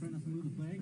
trying not to move the flag.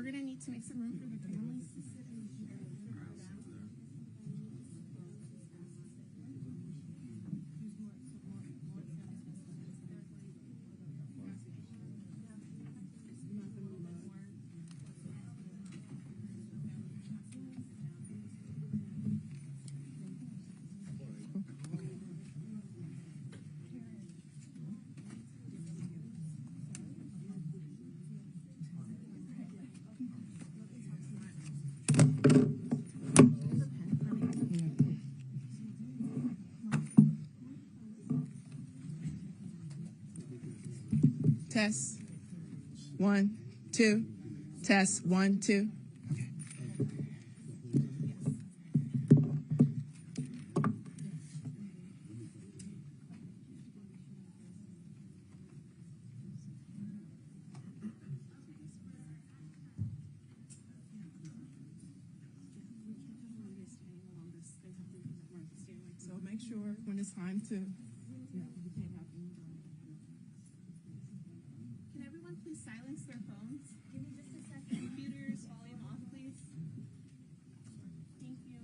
gonna need to make some room for the families to sit in. Test. 1, 2. Test. 1, 2. Okay. So make sure when it's time to. Please silence their phones. Give me just a second. Computers, volume off, please. Thank you.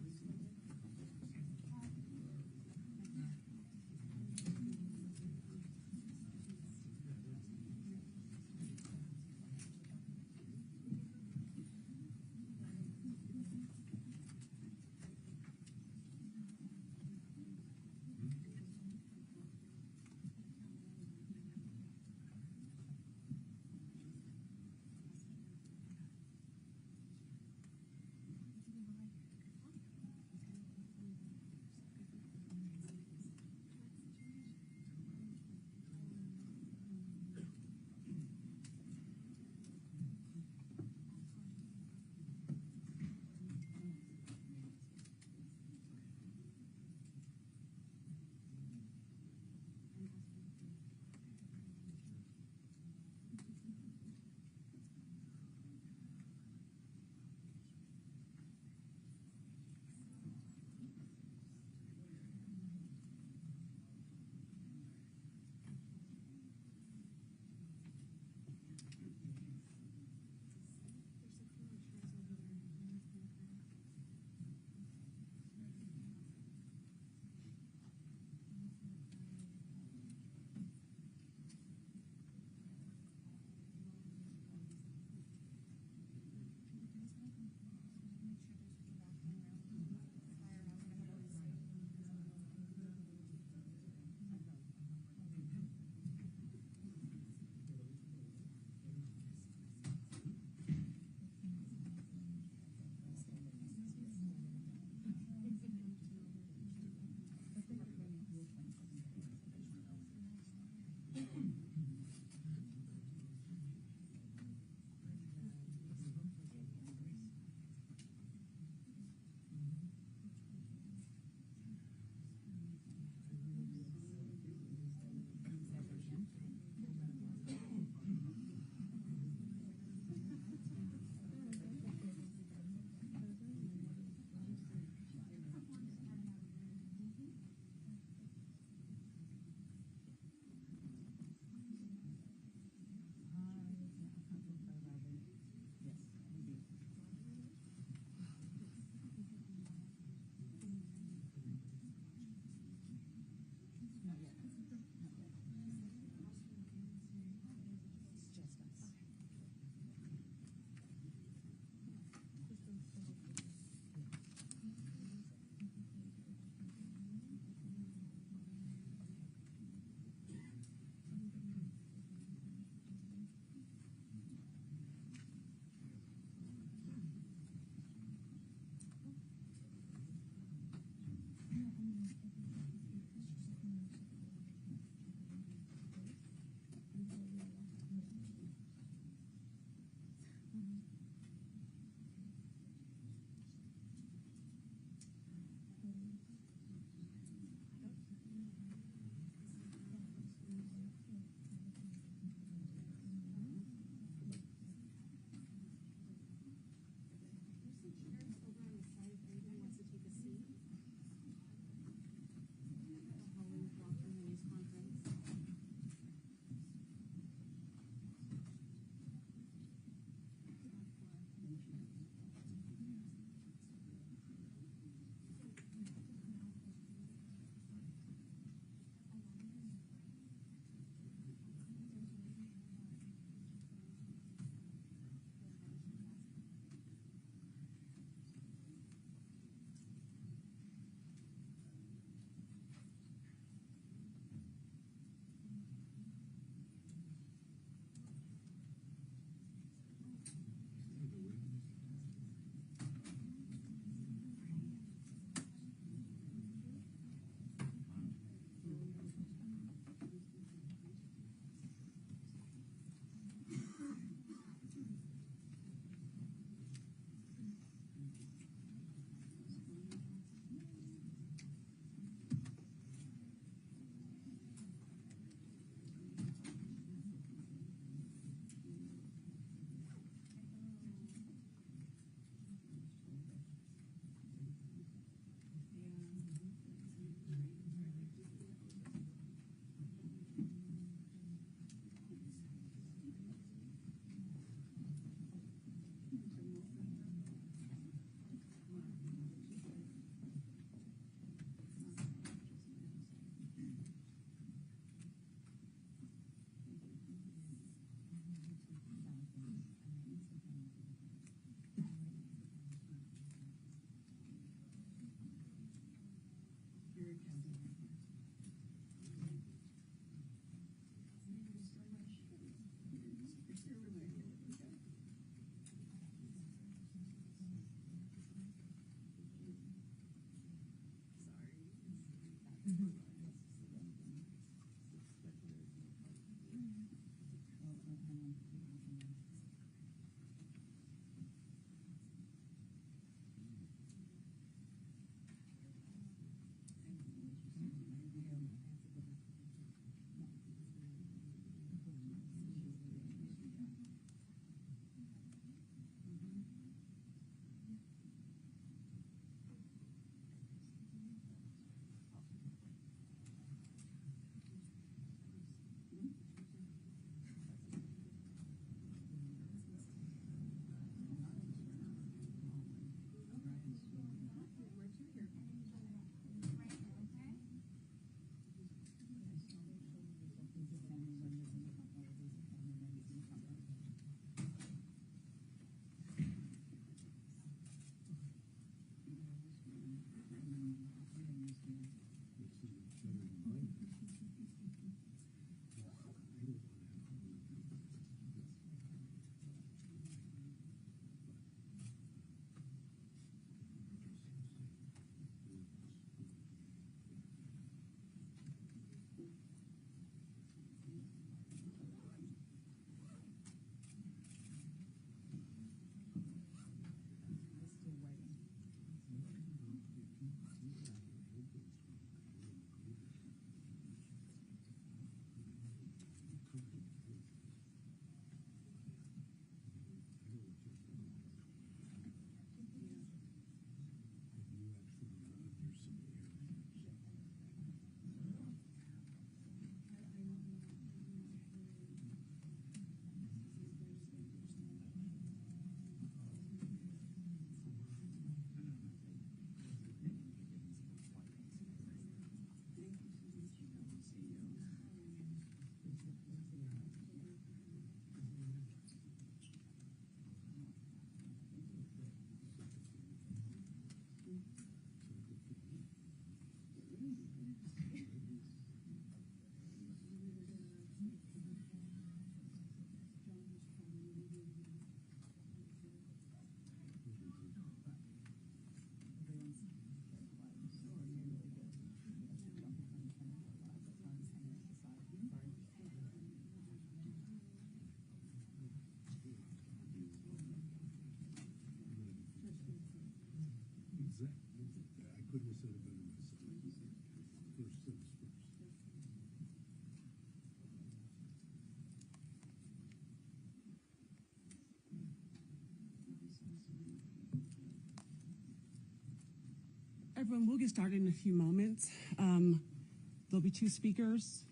Everyone, we'll get started in a few moments. There'll be three speakers.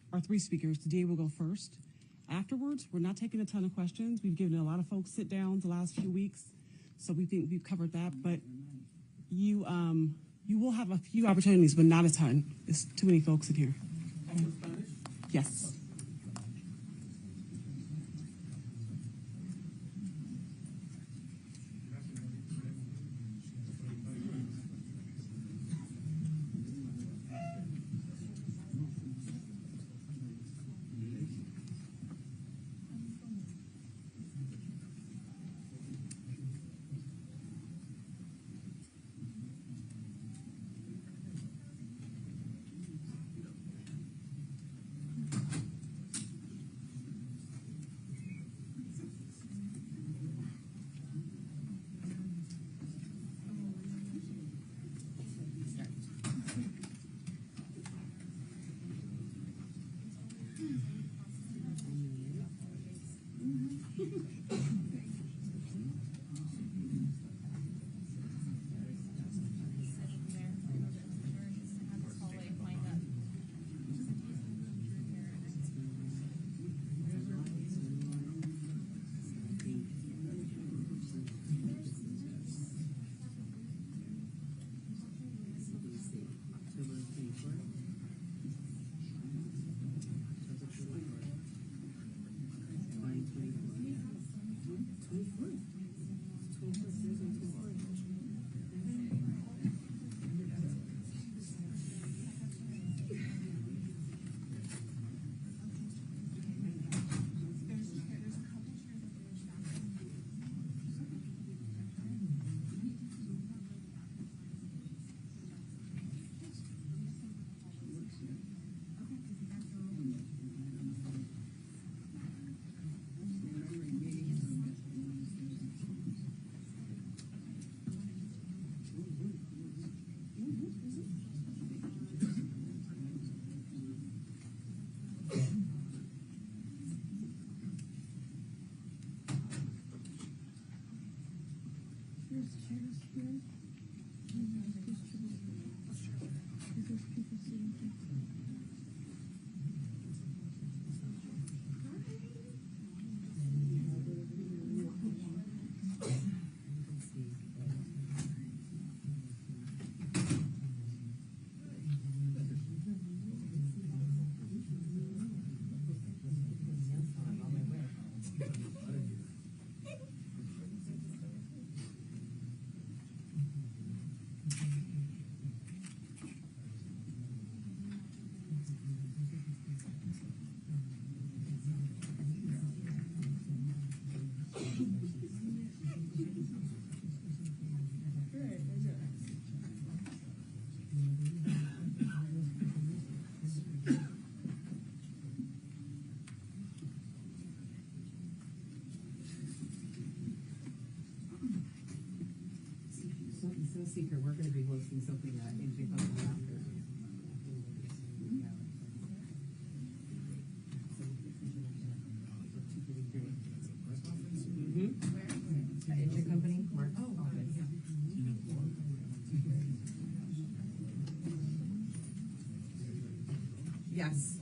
Today we'll go first. Afterwards, we're not taking a ton of questions. We've given a lot of folks sit downs the last few weeks, so we think we've covered that. But you will have a few opportunities, but not a ton. There's too many folks in here. Yes. Secret, we're going to be hosting something in Big Bubble after. Engine company, Mark. Yes.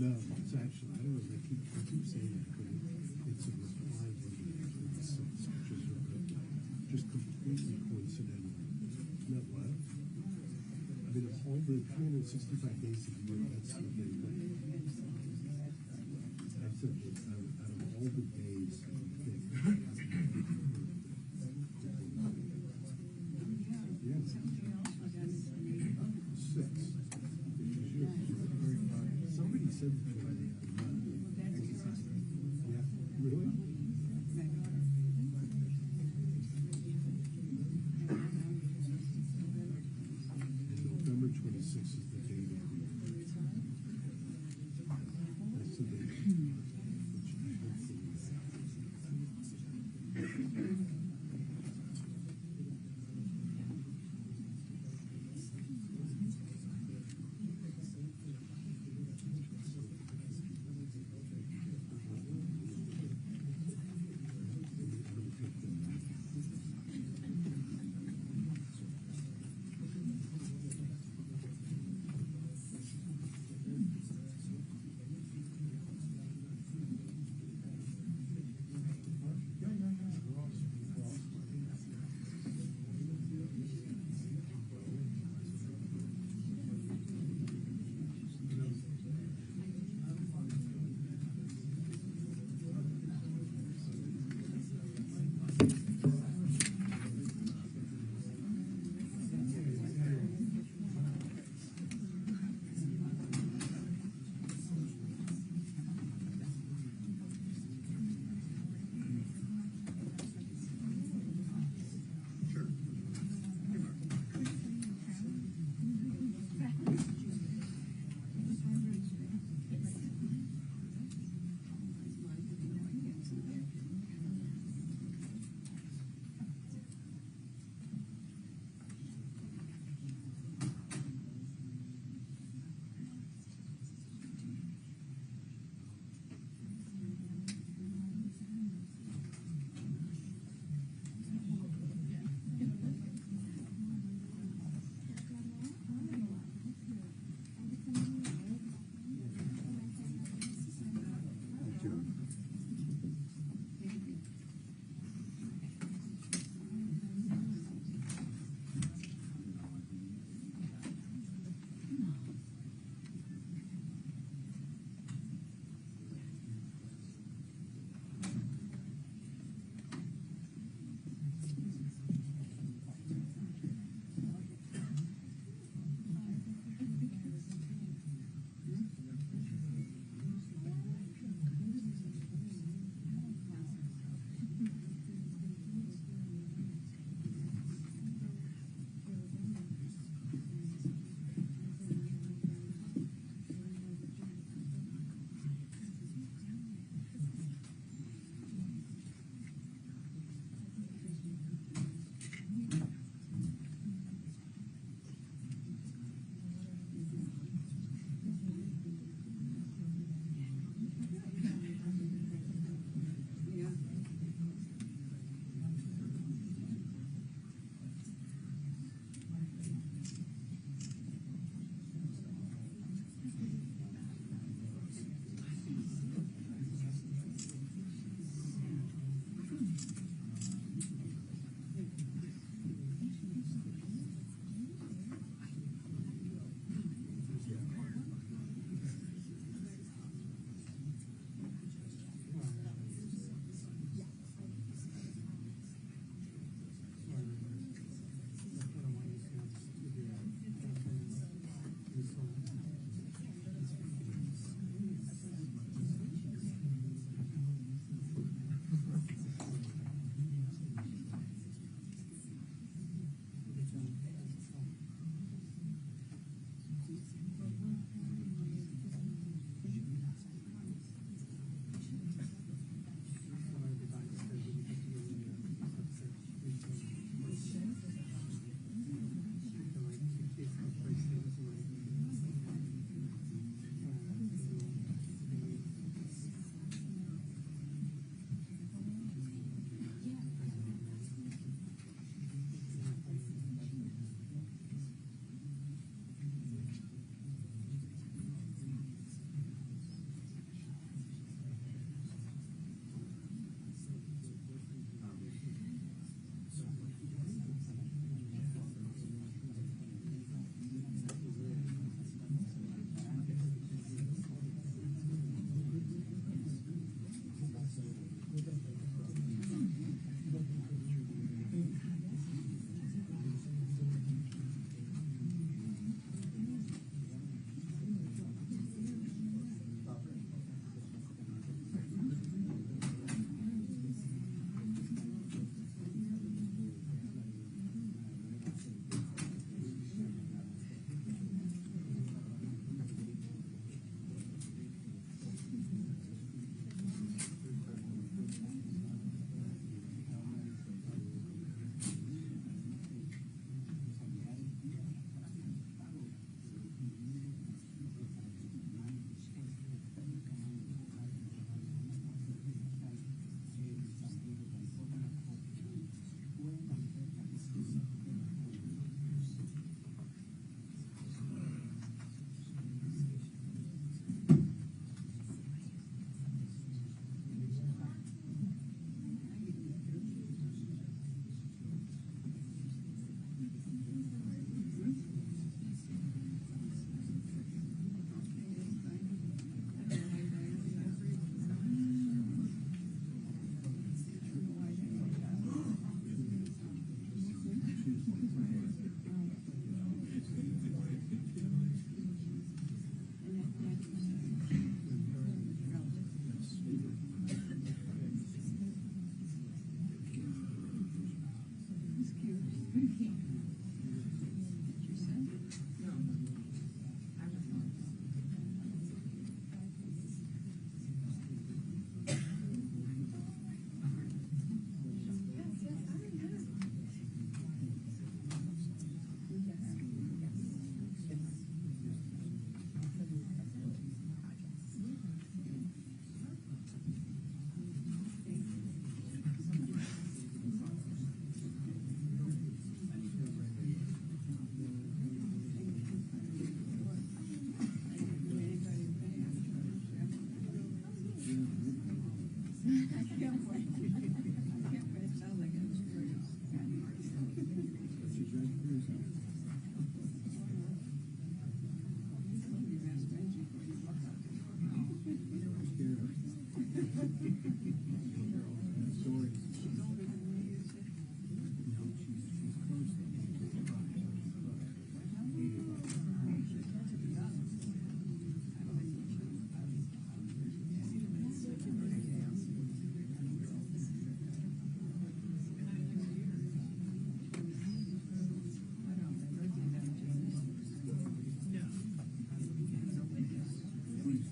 No, it's actually, I don't know if they keep saying that, but it's a reply to just completely coincidental. Isn't that wild? I mean, of all the 365 days of the year, that's the day that I said that out of all the days, yes, 6. Somebody said that yeah, really? November 26th is the day that that's the day which hopefully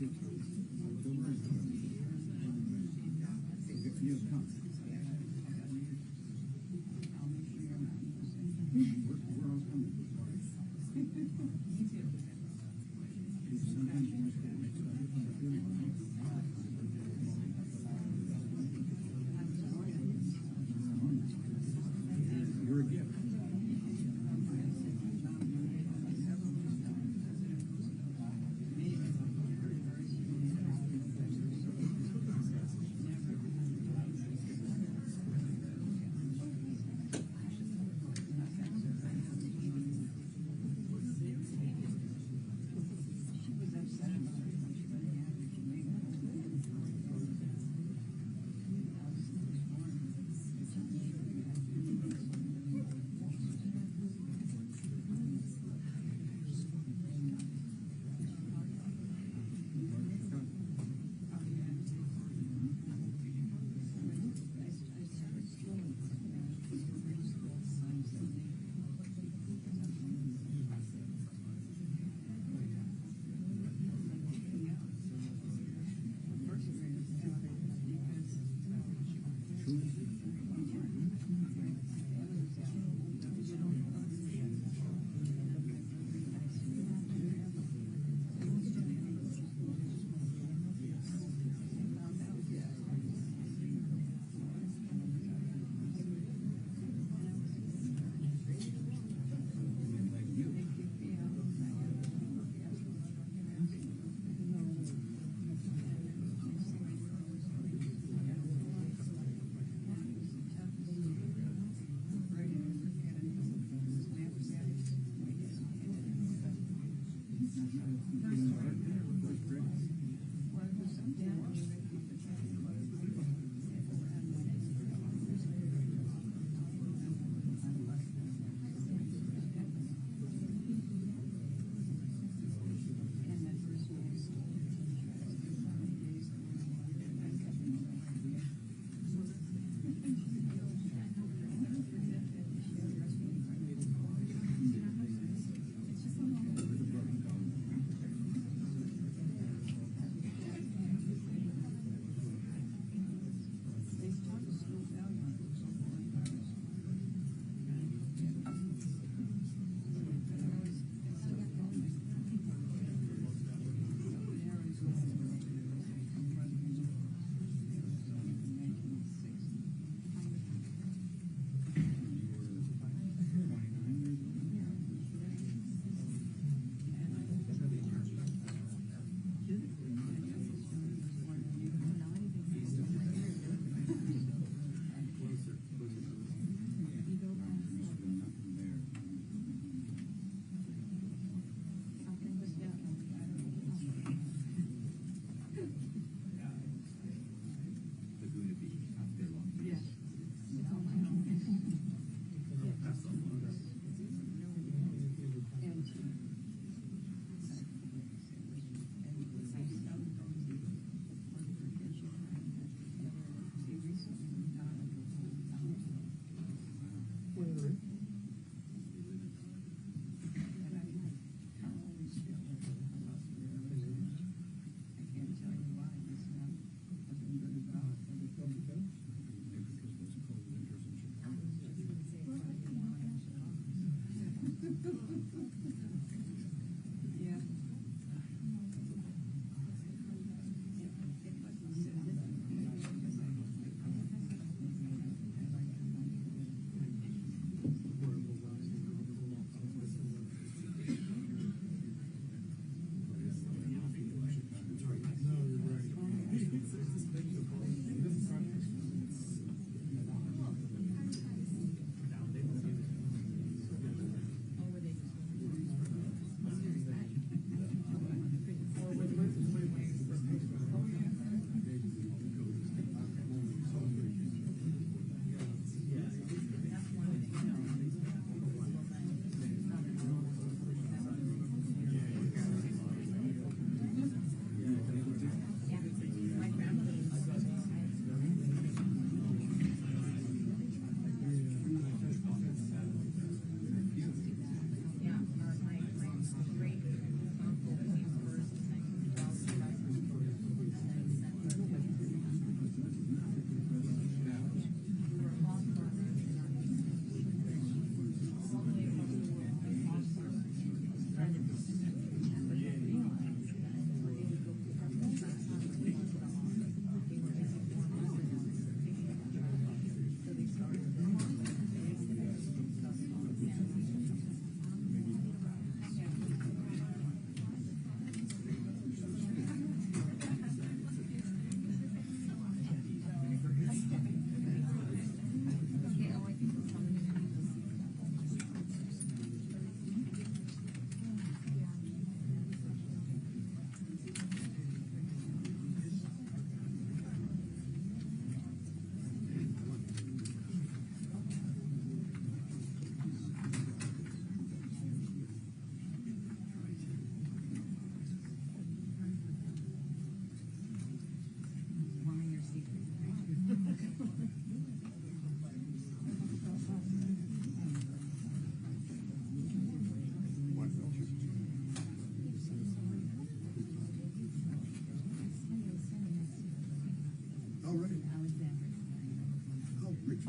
You're a gift.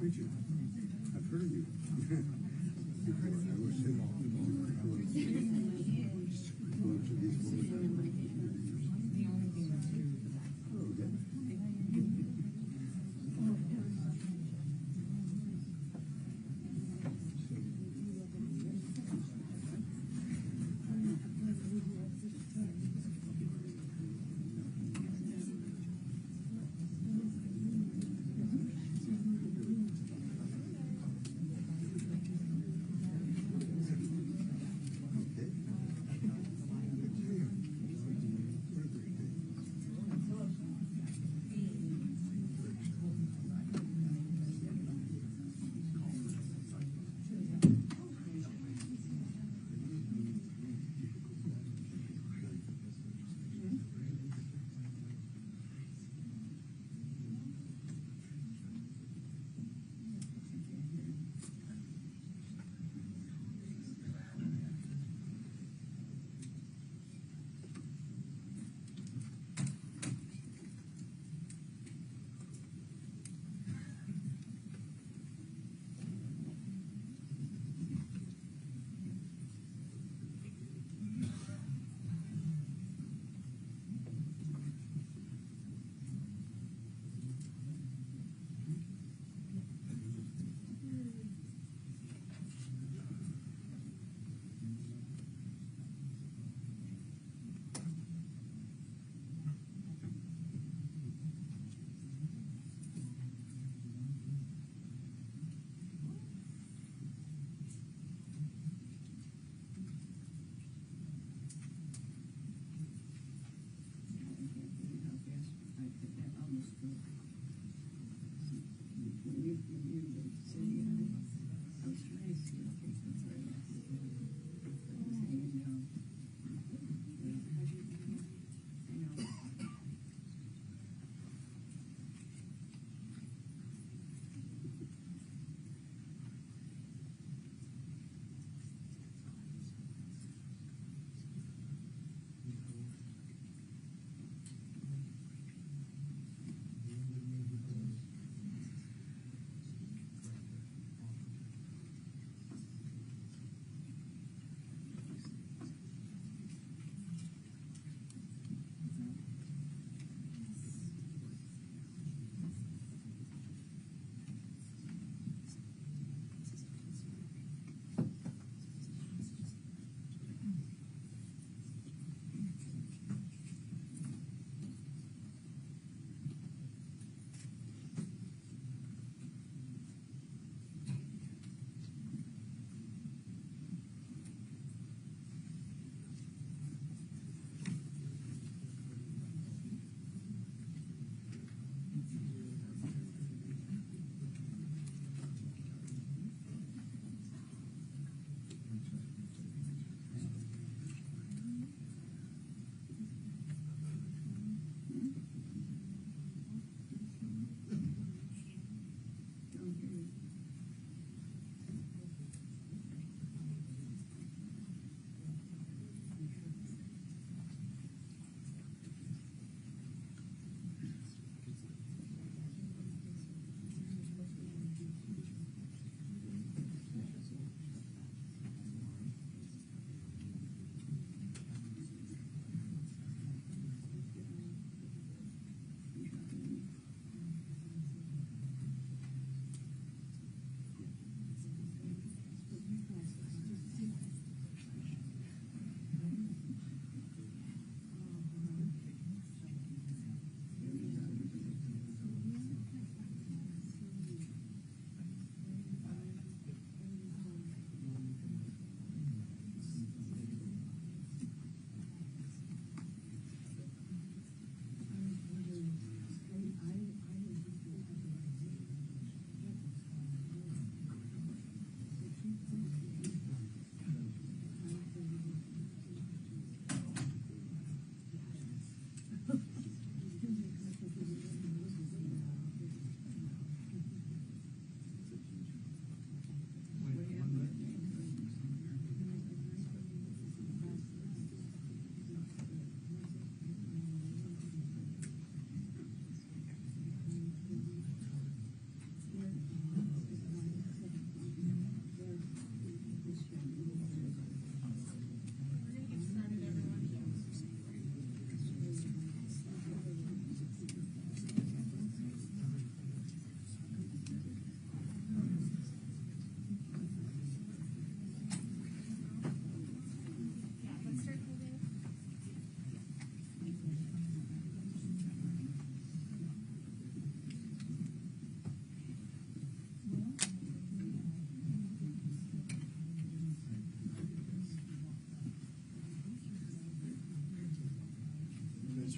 enjoyed you. I've heard of you. Before, I was saying,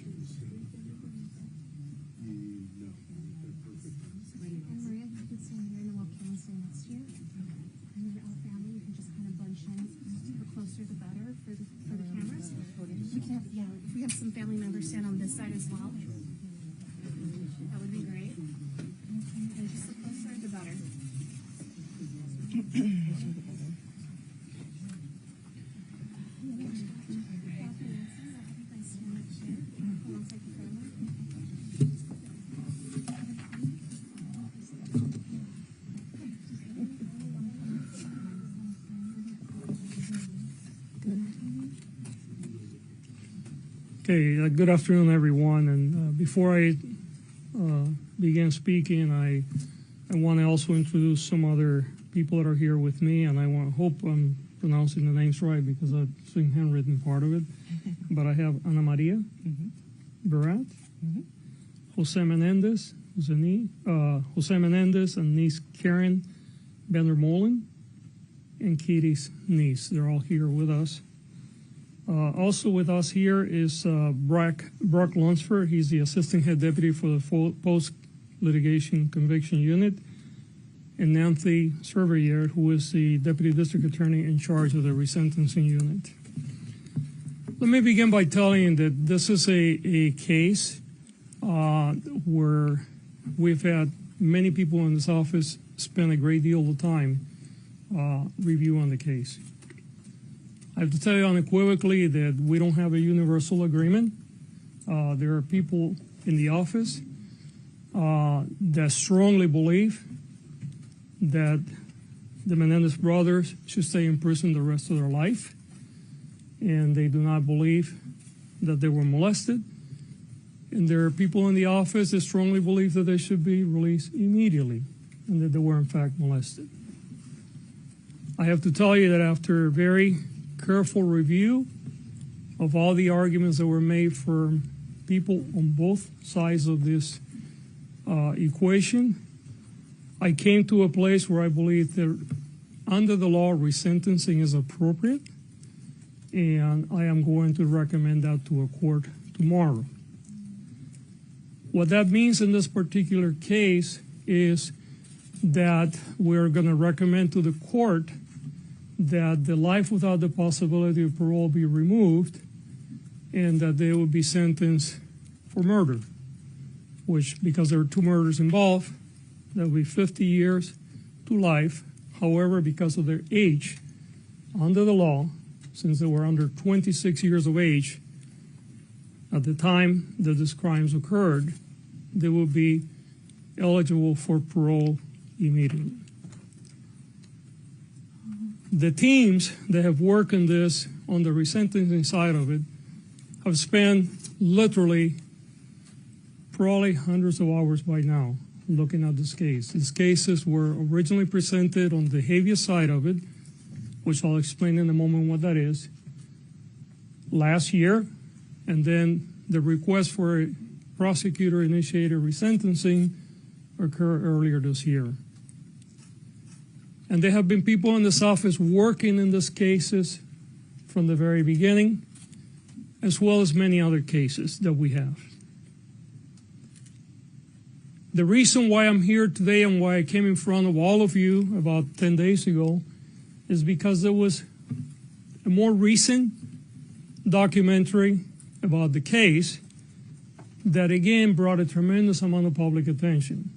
questions? No, they're perfect. And Maria, if you could stand here and then we'll cancel next to you. And then all family, you can just kind of bunch in. The closer the better for the cameras. We can have, if we have some family members stand on this side as well. That would be great. And just the closer the better. Okay, good afternoon, everyone. And before I begin speaking, I want to also introduce some other people that are here with me, and I hope I'm pronouncing the names right because I've seen handwritten part of it. But I have Ana Maria Barat, Jose Menendez, Jose Menendez, and niece Karen Vandermolen, and Katie's niece. They're all here with us. Also with us here is Brock Lunsford. He's the Assistant Head Deputy for the Post-Litigation Conviction Unit, and Nancy Cervier, who is the Deputy District Attorney in charge of the Resentencing Unit. Let me begin by telling you that this is a case where we've had many people in this office spend a great deal of time reviewing the case. I have to tell you unequivocally that we don't have a universal agreement. There are people in the office that strongly believe that the Menendez brothers should stay in prison the rest of their life, and they do not believe that they were molested. And there are people in the office that strongly believe that they should be released immediately and that they were in fact molested. I have to tell you that after very careful review of all the arguments that were made for people on both sides of this equation, I came to a place where I believe that under the law, resentencing is appropriate, and I am going to recommend that to a court tomorrow. What that means in this particular case is that we're going to recommend to the court that the life without the possibility of parole be removed and that they will be sentenced for murder, which, because there are two murders involved, that will be 50 years to life. However, because of their age, under the law, since they were under 26 years of age at the time that these crimes occurred, they will be eligible for parole immediately. The teams that have worked on this, on the resentencing side of it, have spent literally probably hundreds of hours by now looking at this case. These cases were originally presented on the habeas side of it, which I'll explain in a moment what that is, last year, and then the request for a prosecutor-initiated resentencing occurred earlier this year. And there have been people in this office working in these cases from the very beginning, as well as many other cases that we have. The reason why I'm here today and why I came in front of all of you about 10 days ago is because there was a more recent documentary about the case that again brought a tremendous amount of public attention.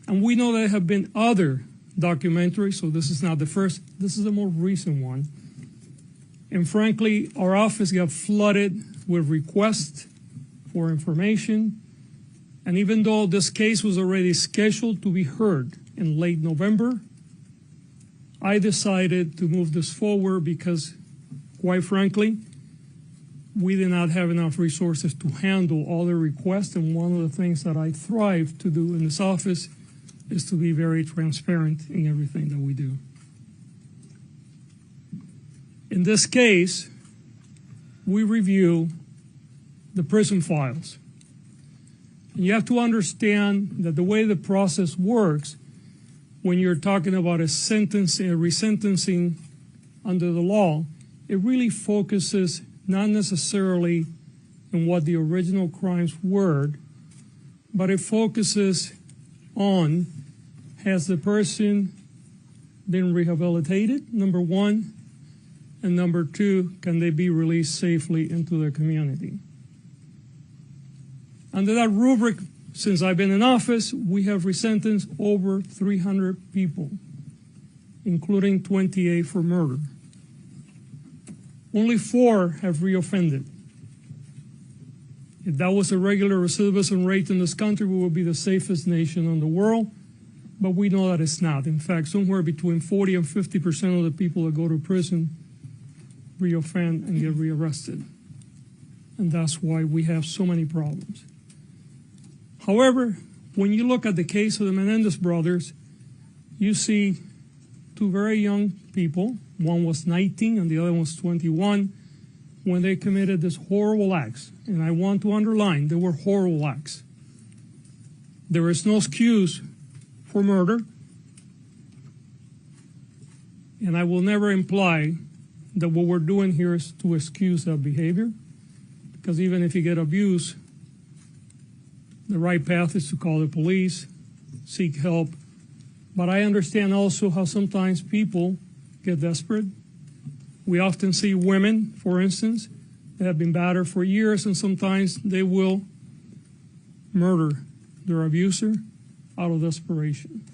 And we know there have been other documentaries, so this is not the first, this is the more recent one. And frankly, our office got flooded with requests for information. And even though this case was already scheduled to be heard in late November, I decided to move this forward because, quite frankly, we did not have enough resources to handle all the requests. And one of the things that I thrive to do in this office is to be very transparent in everything that we do. In this case, we review the prison files. And you have to understand that the way the process works, when you're talking about a resentencing under the law, it really focuses not necessarily and what the original crimes were, but it focuses on, has the person been rehabilitated, number one, and number two, can they be released safely into the community? Under that rubric, since I've been in office, we have resentenced over 300 people, including 28 for murder. Only 4 have reoffended. If that was a regular recidivism rate in this country, we would be the safest nation in the world, but we know that it's not. In fact, somewhere between 40 and 50% of the people that go to prison reoffend and get rearrested. And that's why we have so many problems. However, when you look at the case of the Menendez brothers, you see 2 very young people. One was 19 and the other was 21 when they committed these horrible acts. And I want to underline, they were horrible acts. There is no excuse for murder. And I will never imply that what we're doing here is to excuse that behavior. Because even if you get abused, the right path is to call the police, seek help. But I understand also how sometimes people get desperate. We often see women, for instance, that have been battered for years, and sometimes they will murder their abuser out of desperation.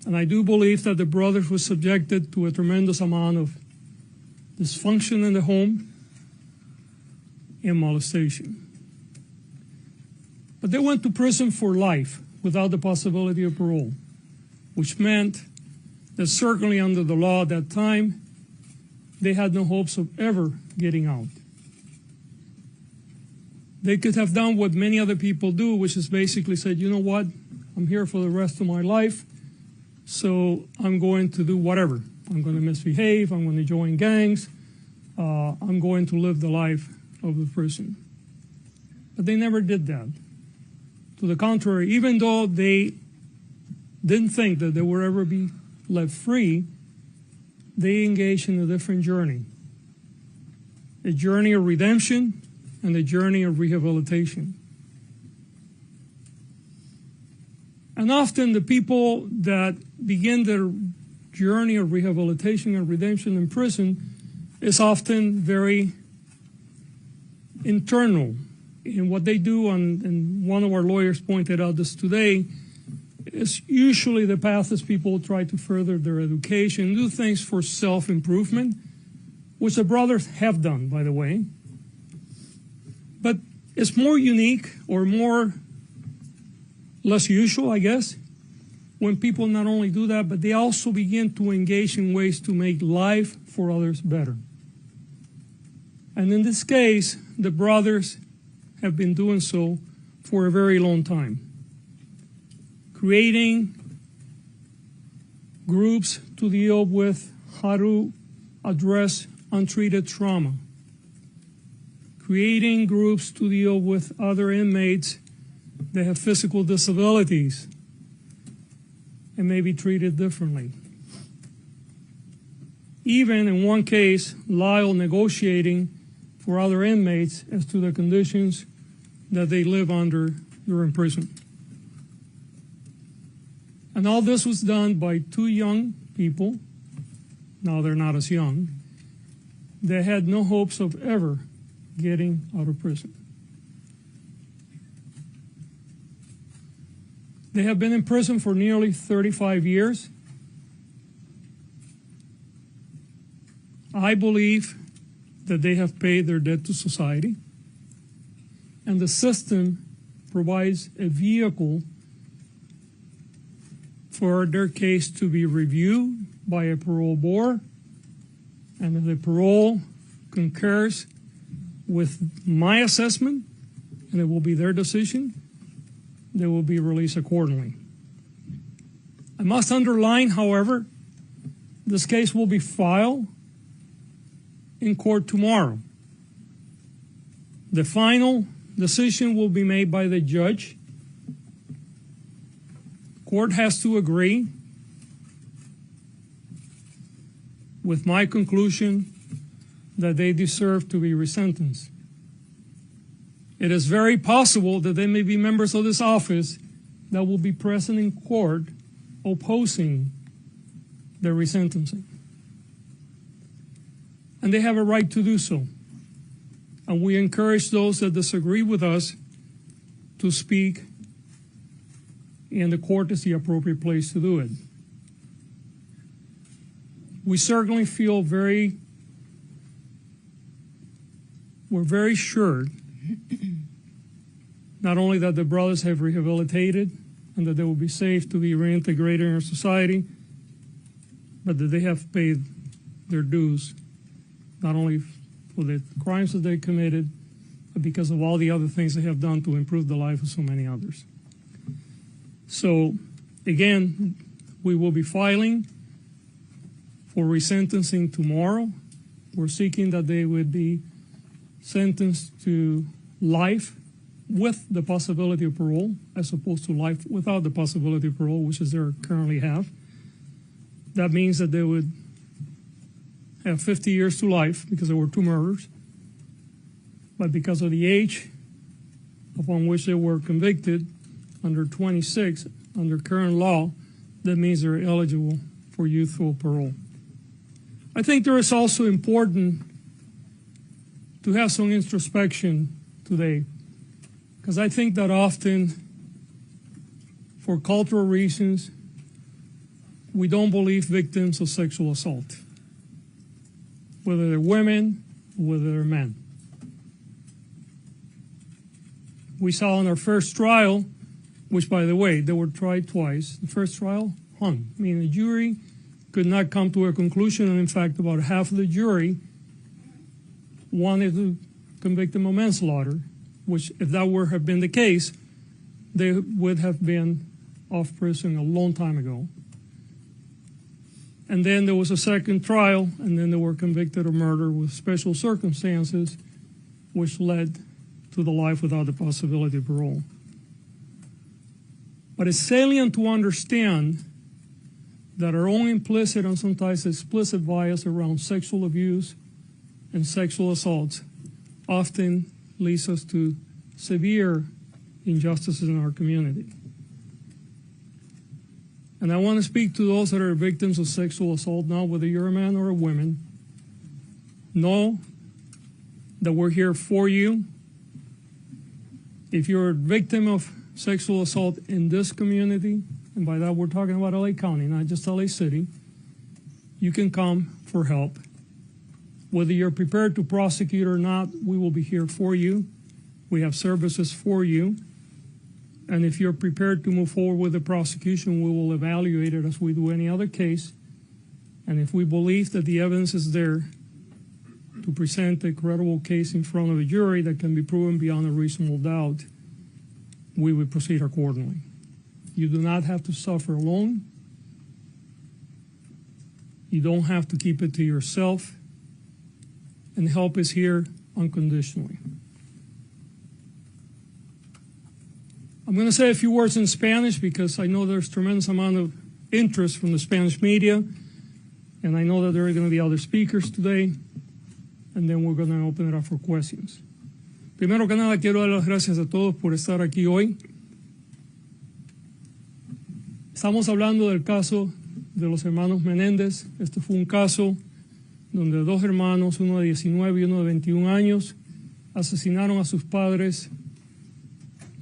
And I do believe that the brothers were subjected to a tremendous amount of dysfunction in the home and molestation. But they went to prison for life without the possibility of parole, which meant that certainly under the law at that time, they had no hopes of ever getting out. They could have done what many other people do, which is basically said, you know what, I'm here for the rest of my life, so I'm going to do whatever. I'm going to misbehave, I'm going to join gangs, I'm going to live the life of the prison. But they never did that. To the contrary, even though they didn't think that they would ever be let free, they engaged in a different journey. A journey of redemption and a journey of rehabilitation. And often the people that begin their journey of rehabilitation and redemption in prison is often very internal. And what they do, and one of our lawyers pointed out this today, is usually the path is people try to further their education, do things for self-improvement, which the brothers have done, by the way. But it's more unique or less usual, I guess, when people not only do that, but they also begin to engage in ways to make life for others better. And in this case, the brothers have been doing so for a very long time, creating groups to deal with how to address untreated trauma, creating groups to deal with other inmates that have physical disabilities and may be treated differently. Even in one case, Lyle negotiating for other inmates as to the conditions that they live under during prison. And all this was done by 2 young people, now they're not as young, that had no hopes of ever getting out of prison. They have been in prison for nearly 35 years. I believe that they have paid their debt to society, and the system provides a vehicle for their case to be reviewed by a parole board, and if the parole concurs with my assessment, and it will be their decision, they will be released accordingly. I must underline, however, this case will be filed in court tomorrow. The final decision will be made by the judge. Court has to agree with my conclusion that they deserve to be resentenced. it is very possible that there may be members of this office that will be present in court opposing the resentencing. And they have a right to do so. And we encourage those that disagree with us to speak, and the court is the appropriate place to do it. We certainly feel we're very sure not only that the brothers have rehabilitated and that they will be safe to be reintegrated in our society, but that they have paid their dues, not only for the crimes that they committed, but because of all the other things they have done to improve the life of so many others. So, again, we will be filing for resentencing tomorrow. We're seeking that they would be sentenced to life with the possibility of parole, as opposed to life without the possibility of parole, which is they currently have. That means that they would have 50 years to life because there were 2 murders. But because of the age upon which they were convicted, under 26, under current law, that means they're eligible for youthful parole. I think there is also important to have some introspection today, because I think that often, for cultural reasons, we don't believe victims of sexual assault, whether they're women or whether they're men. We saw in our first trial, which, by the way, they were tried twice. The first trial, hung. I mean, the jury could not come to a conclusion, and in fact, about half of the jury wanted to convict them of manslaughter, which, if that were have been the case, they would have been off prison a long time ago. And then there was a second trial, and then they were convicted of murder with special circumstances, which led to the life without the possibility of parole. But it's salient to understand that our own implicit and sometimes explicit bias around sexual abuse and sexual assaults often leads us to severe injustices in our community. And I want to speak to those that are victims of sexual assault now, whether you're a man or a woman. Know that we're here for you. If you're a victim of sexual assault in this community, and by that we're talking about LA County, not just LA City, you can come for help. Whether you're prepared to prosecute or not, we will be here for you. We have services for you. And if you're prepared to move forward with the prosecution, we will evaluate it as we do any other case. And if we believe that the evidence is there to present a credible case in front of a jury that can be proven beyond a reasonable doubt, we will proceed accordingly. You do not have to suffer alone. You don't have to keep it to yourself. And help is here unconditionally. I'm going to say a few words in Spanish because I know there's tremendous amount of interest from the Spanish media, and I know that there are going to be other speakers today, and then we're going to open it up for questions. Primero que nada, quiero dar las gracias a todos por estar aquí hoy. Estamos hablando del caso de los hermanos Menéndez. Este fue un caso donde 2 hermanos, uno de 19 y uno de 21 años, asesinaron a sus padres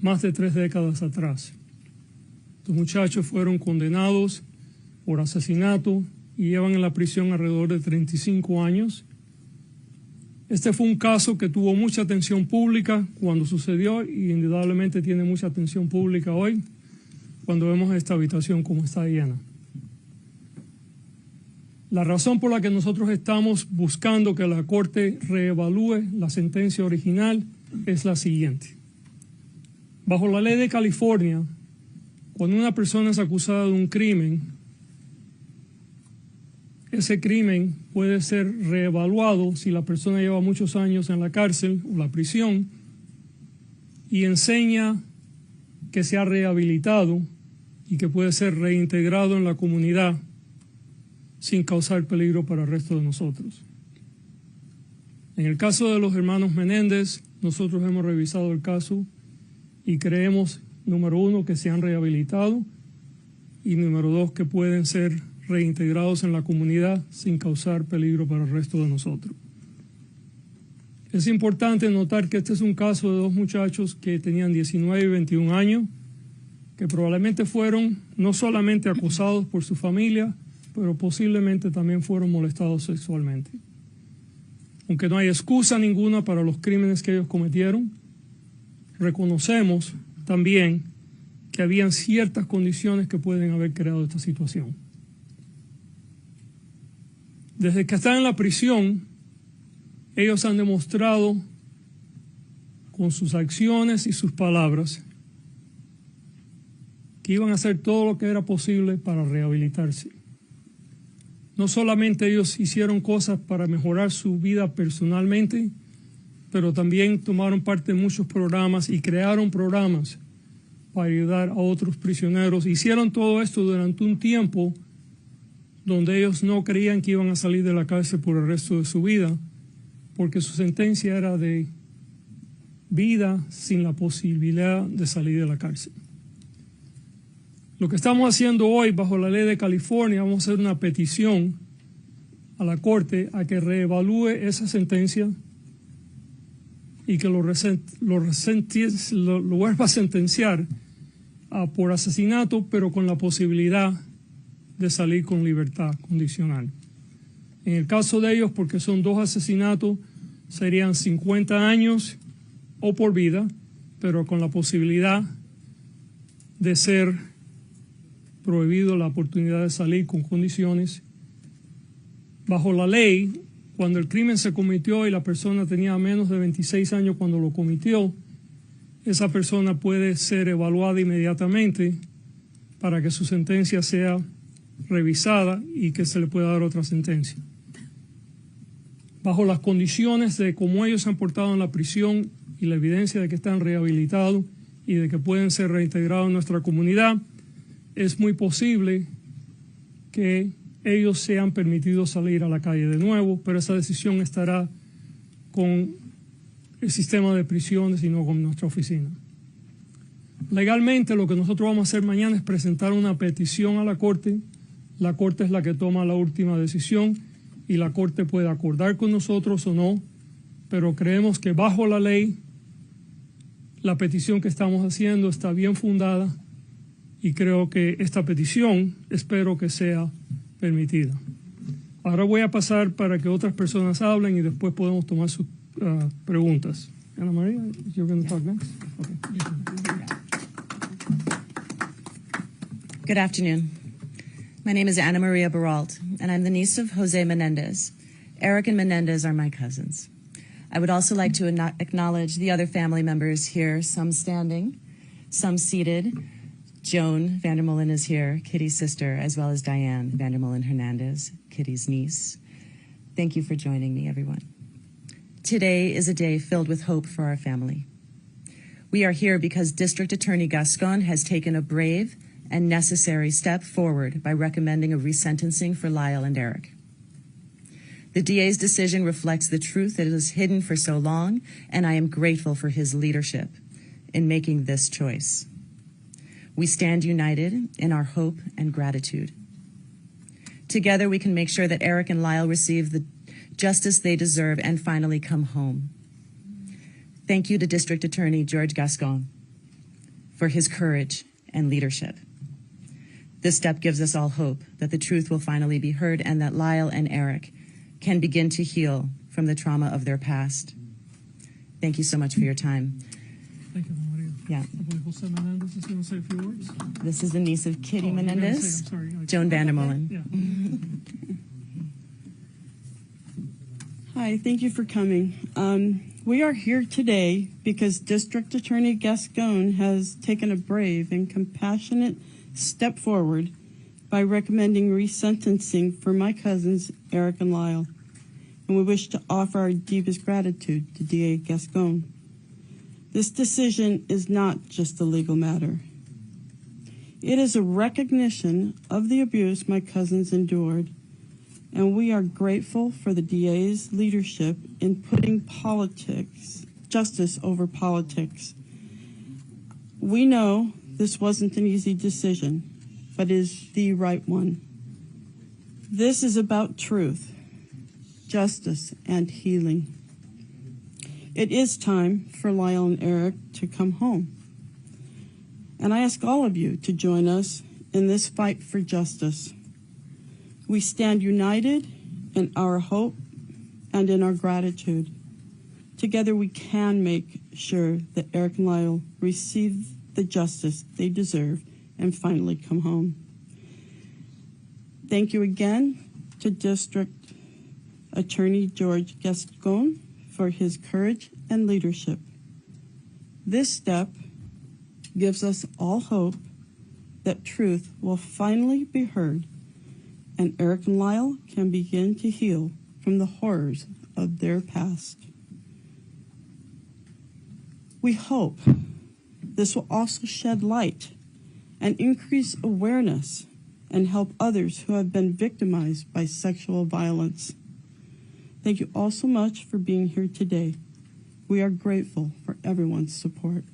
más de 3 décadas atrás. Los muchachos fueron condenados por asesinato y llevan en la prisión alrededor de 35 años. Este fue un caso que tuvo mucha atención pública cuando sucedió y indudablemente tiene mucha atención pública hoy cuando vemos esta habitación como está llena. La razón por la que nosotros estamos buscando que la Corte reevalúe la sentencia original es la siguiente. Bajo la ley de California, cuando una persona es acusada de un crimen, ese crimen puede ser reevaluado si la persona lleva muchos años en la cárcel o la prisión y enseña que se ha rehabilitado y que puede ser reintegrado en la comunidad sin causar peligro para el resto de nosotros. En el caso de los hermanos Menéndez, nosotros hemos revisado el caso y creemos, número uno, que se han rehabilitado y número dos, que pueden ser reintegrados en la comunidad sin causar peligro para el resto de nosotros. Es importante notar que este es un caso de dos muchachos que tenían 19 y 21 años, que probablemente fueron no solamente acosados por su familia, pero posiblemente también fueron molestados sexualmente. Aunque no hay excusa ninguna para los crímenes que ellos cometieron, reconocemos también que habían ciertas condiciones que pueden haber creado esta situación. Desde que están en la prisión, ellos han demostrado con sus acciones y sus palabras que iban a hacer todo lo que era posible para rehabilitarse. No solamente ellos hicieron cosas para mejorar su vida personalmente, pero también tomaron parte en muchos programas y crearon programas para ayudar a otros prisioneros. Hicieron todo esto durante un tiempo donde ellos no creían que iban a salir de la cárcel por el resto de su vida, porque su sentencia era de vida sin la posibilidad de salir de la cárcel. Lo que estamos haciendo hoy bajo la ley de California, vamos a hacer una petición a la Corte a que reevalúe esa sentencia y que lo vuelva a sentenciar por asesinato, pero con la posibilidad de salir con libertad condicional. En el caso de ellos, porque son dos asesinatos, serían 50 años o por vida, pero con la posibilidad de ser prohibido la oportunidad de salir con condiciones. Bajo la ley, cuando el crimen se cometió y la persona tenía menos de 26 años cuando lo cometió, esa persona puede ser evaluada inmediatamente para que su sentencia sea revisada y que se le pueda dar otra sentencia. Bajo las condiciones de cómo ellos se han portado en la prisión y la evidencia de que están rehabilitados y de que pueden ser reintegrados en nuestra comunidad, es muy posible que ellos sean permitidos salir a la calle de nuevo, pero esa decisión estará con el sistema de prisiones y no con nuestra oficina. Legalmente, lo que nosotros vamos a hacer mañana es presentar una petición a la Corte. La Corte es la que toma la última decisión y la Corte puede acordar con nosotros o no, pero creemos que bajo la ley la petición que estamos haciendo está bien fundada y creo que esta petición espero que sea permitida. Ahora voy a pasar para que otras personas hablen y después podemos tomar sus preguntas. Ana María, you're going to talk next? Okay. Good afternoon. My name is Ana Maria Baralt, and I'm the niece of Jose Menendez. Erik and Menendez are my cousins. I would also like to acknowledge the other family members here, some standing, some seated. Joan Vandermolen is here, Kitty's sister, as well as Diane Vandermolen Hernandez, Kitty's niece. Thank you for joining me, everyone. Today is a day filled with hope for our family. We are here because District Attorney Gascón has taken a brave and necessary step forward by recommending a resentencing for Lyle and Erik. The DA's decision reflects the truth that is hidden for so long, and I am grateful for his leadership in making this choice. We stand united in our hope and gratitude. Together, we can make sure that Erik and Lyle receive the justice they deserve and finally come home. Thank you to District Attorney George Gascón for his courage and leadership. This step gives us all hope that the truth will finally be heard and that Lyle and Erik can begin to heal from the trauma of their past. Thank you so much for your time. Thank you, Ana Maria. Yeah. I believe Jose Menendez is going to say a few words. This is the niece of Kitty Oh, you're gonna Menendez, say, I'm sorry. Joan Vandermolen. Yeah. Hi, thank you for coming. We are here today because District Attorney Gascón has taken a brave and compassionate step forward by recommending resentencing for my cousins, Erik and Lyle. And we wish to offer our deepest gratitude to DA Gascón. This decision is not just a legal matter. It is a recognition of the abuse my cousins endured, and we are grateful for the DA's leadership in putting politics justice over politics. We know this wasn't an easy decision, but is the right one. This is about truth, justice, and healing. It is time for Lyle and Eric to come home. And I ask all of you to join us in this fight for justice. We stand united in our hope and in our gratitude. Together we can make sure that Erik and Lyle receive the justice they deserve and finally come home. Thank you again to District Attorney George Gascón for his courage and leadership. This step gives us all hope that truth will finally be heard and Erik and Lyle can begin to heal from the horrors of their past. We hope this will also shed light and increase awareness and help others who have been victimized by sexual violence. Thank you all so much for being here today. We are grateful for everyone's support.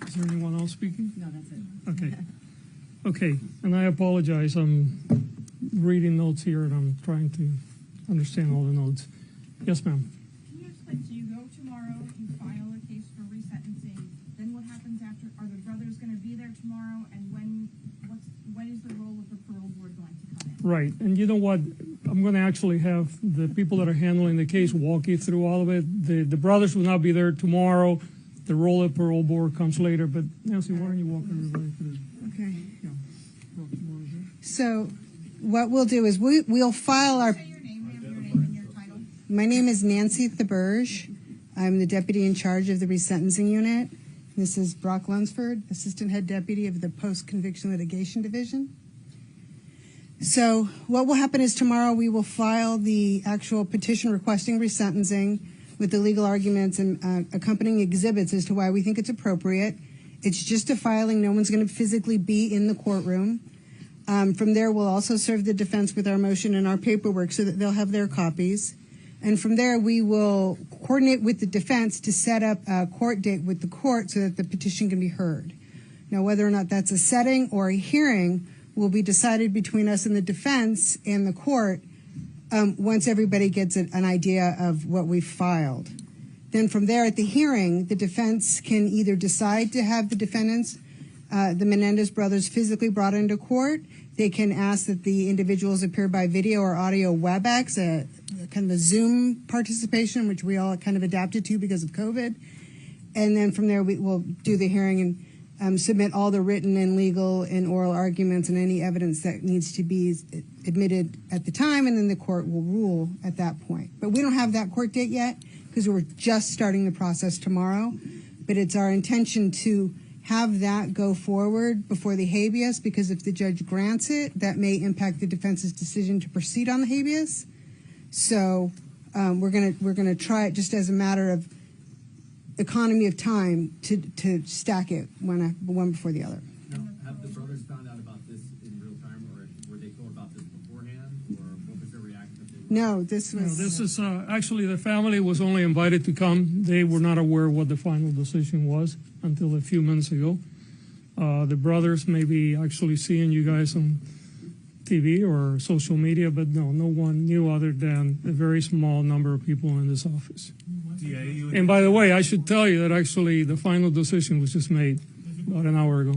Is there anyone else speaking? No, that's it. Okay. Okay, and I apologize. I'm reading notes here and I'm trying to understand all the notes. Yes, ma'am. Can you explain, so you go tomorrow, you file a case for resentencing, then what happens after? Are the brothers going to be there tomorrow, and when is the role of the parole board going to come in? Right, and you know what? I'm going to actually have the people that are handling the case walk you through all of it. The brothers will not be there tomorrow. The role of parole board comes later, but Nancy, why don't you walk everybody through? Okay. Yeah. So what we'll do is we'll file our... Say your name, ma'am, your name and your title. My name is Nancy Thaberge. I'm the deputy in charge of the resentencing unit. This is Brock Lunsford, assistant head deputy of the post-conviction litigation division. So what will happen is tomorrow we will file the actual petition requesting resentencing with the legal arguments and accompanying exhibits as to why we think it's appropriate. It's just a filing. No one's going to physically be in the courtroom. From there, we'll also serve the defense with our motion and our paperwork so that they'll have their copies. And from there, we will coordinate with the defense to set up a court date with the court so that the petition can be heard. Now, whether or not that's a setting or a hearing will be decided between us and the defense and the court once everybody gets an idea of what we've filed. Then from there at the hearing, the defense can either decide to have the defendants, the Menendez brothers, physically brought into court. They can ask that the individuals appear by video or audio WebEx, kind of a Zoom participation, which we all kind of adapted to because of COVID. And then from there, we will do the hearing and submit all the written and legal and oral arguments and any evidence that needs to be admitted at the time, and then the court will rule at that point. But we don't have that court date yet because we're just starting the process tomorrow. But it's our intention to have that go forward before the habeas, because if the judge grants it, that may impact the defense's decision to proceed on the habeas. So we're gonna try it just as a matter of economy of time to stack it one before the other. Now, have the brothers found out about this in real time, or were they told about this beforehand, or what was their reaction if they were? No, this was... No, this is actually the family was only invited to come. They were not aware what the final decision was until a few minutes ago. The brothers may be actually seeing you guys on TV or social media, but no one knew other than a very small number of people in this office. And by the way, I should tell you that actually the final decision was just made about an hour ago.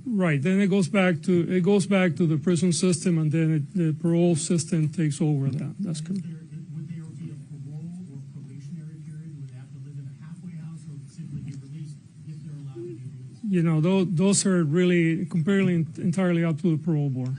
Right, then it goes back to the prison system, and then the parole system takes over that. That's correct. Would there be a parole or probationary period? Would they have to live in a halfway house, or simply be released if they're allowed to be released? You know, those are really completely entirely up to the parole board.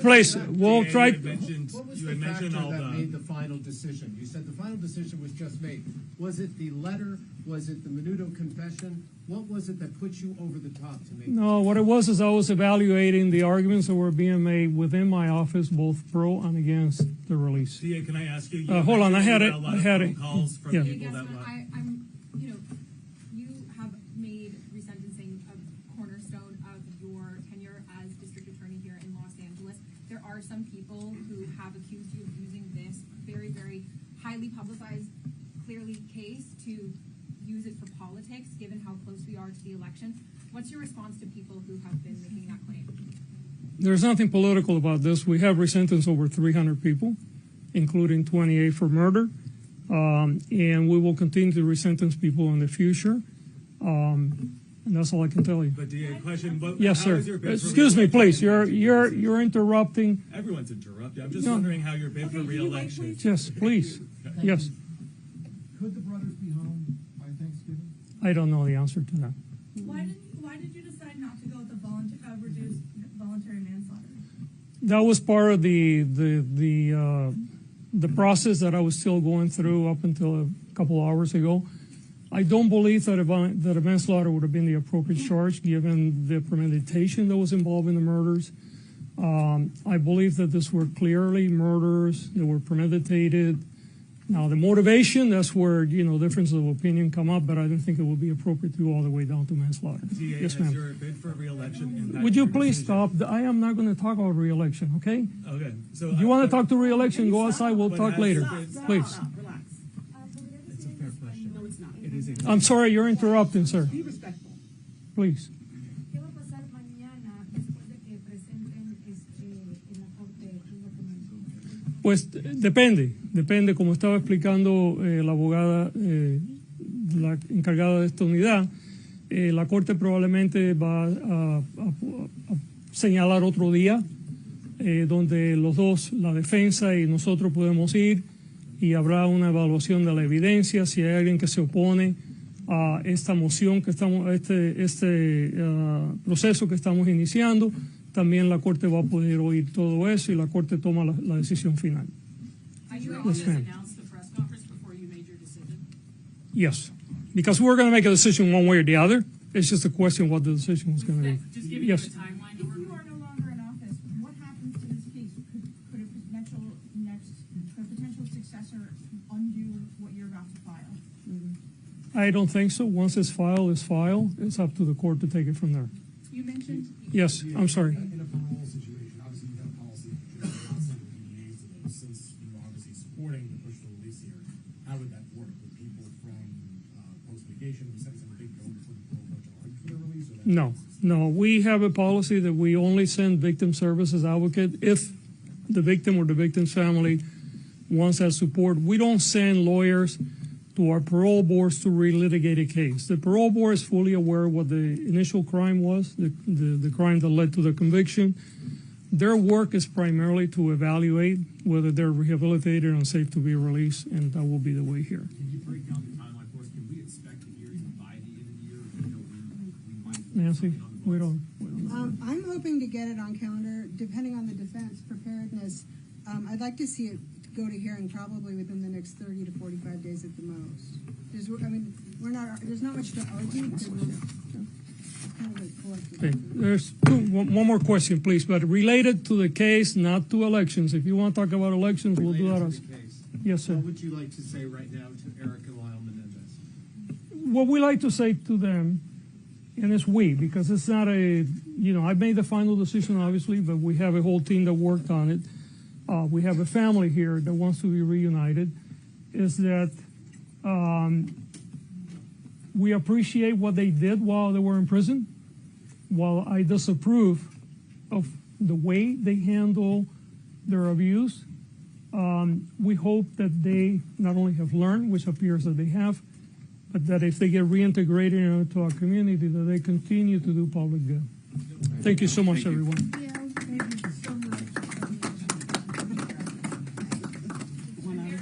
Place. We'll try. You had mentioned all that made the final decision. You said the final decision was just made. Was it the letter? Was it the Menudo confession? What was it that put you over the top to make? No, what it was is I was evaluating the arguments that were being made within my office, both pro and against the release. DA, can I ask you? Hold on, I had it. Calls from Yeah. people that You have made resentencing a cornerstone of your tenure as district attorney here in Los Angeles. are some people who have accused you of using this very, very highly publicized, clearly case to use it for politics, given how close we are to the election. What's your response to people who have been making that claim? There's nothing political about this. We have resentenced over 300 people, including 28 for murder, and we will continue to resentence people in the future. And that's all I can tell you. But DA, question, yes, how sir. is your bid for Excuse me, please. re-election? You're interrupting. Everyone's interrupting. I'm just No. wondering how your bid for re-election. Yes, please. Yes. Could the brothers be home by Thanksgiving? I don't know the answer to that. Why did you decide not to go with the reduced voluntary manslaughter? That was part of the process that I was still going through up until a couple hours ago. I don't believe that a manslaughter would have been the appropriate charge given the premeditation that was involved in the murders. I believe that these were clearly murders that were premeditated. Now, the motivation, that's where, differences of opinion come up, but I don't think it would be appropriate to go all the way down to manslaughter. DA, Yes, has ma'am. your bid for re-election impacted Would you your please decision? stop? I am not going to talk about re-election, okay? Okay. So You want to talk to re-election, go outside, we'll talk later, please. It's a fair question. No, it's not. It is a I'm sorry, you're interrupting, sir. Be respectful. Please. ¿Qué va a pasar mañana después de que presenten en la corte un documento? Pues depende, como estaba explicando la abogada, la encargada de esta unidad, la Corte probablemente va a señalar otro día donde los dos, la defensa y nosotros podemos ir y habrá una evaluación de la evidencia. Si hay alguien que se opone a esta moción que estamos, a este proceso que estamos iniciando, también la Corte va a poder oír todo eso y la Corte toma la decisión final. Are you able Yes, to ma'am. announce the press conference before you made your decision? Yes, because we're going to make a decision one way or the other. It's just a question what the decision was going to be. Just giving Yes. you a timeline to If work you are no longer in office, what happens to this case? Could a potential successor undo what you're about to file? I don't think so. Once it's filed, it's filed. It's up to the court to take it from there. You mentioned. Yes, I'm sorry. In a parole situation, obviously you've got a policy of not sending DEAs to those. Since you're obviously supporting the push to release here, how would that work? Would people from post-litigation, resentencing, would they go before the parole board to argue for their release? Or that No. We have a policy that we only send victim services advocate if the victim or the victim's family wants that support. We don't send lawyers to our parole boards to relitigate a case. The parole board is fully aware of what the initial crime was, the crime that led to the conviction. Their work is primarily to evaluate whether they're rehabilitated and safe to be released, and that will be the way here. Can you break down the timeline for us? Can we expect a hearing by the end of the year? We might. Nancy, we don't I'm hoping to get it on calendar, depending on the defense preparedness. I'd like to see it go to hearing probably within the next 30 to 45 days at the most. There's not much to argue. Because we're kind of a collective. Okay, there's one more question, please, but related to the case, not to elections. If you want to talk about elections, we'll do that. Yes, sir. What would you like to say right now to Erik and Lyle Menendez? What we like to say to them, and it's we, because it's not I made the final decision, obviously, but we have a whole team that worked on it. We have a family here that wants to be reunited, is that we appreciate what they did while they were in prison. While I disapprove of the way they handle their abuse, we hope that they not only have learned, which appears that they have, but that if they get reintegrated into our community, that they continue to do public good. Thank you so much, everyone. Yeah, thank you so much.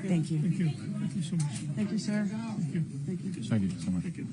Thank you. Thank you. Thank you so much. Thank you, sir. Thank you. Thank you. Thank you so much. Thank you.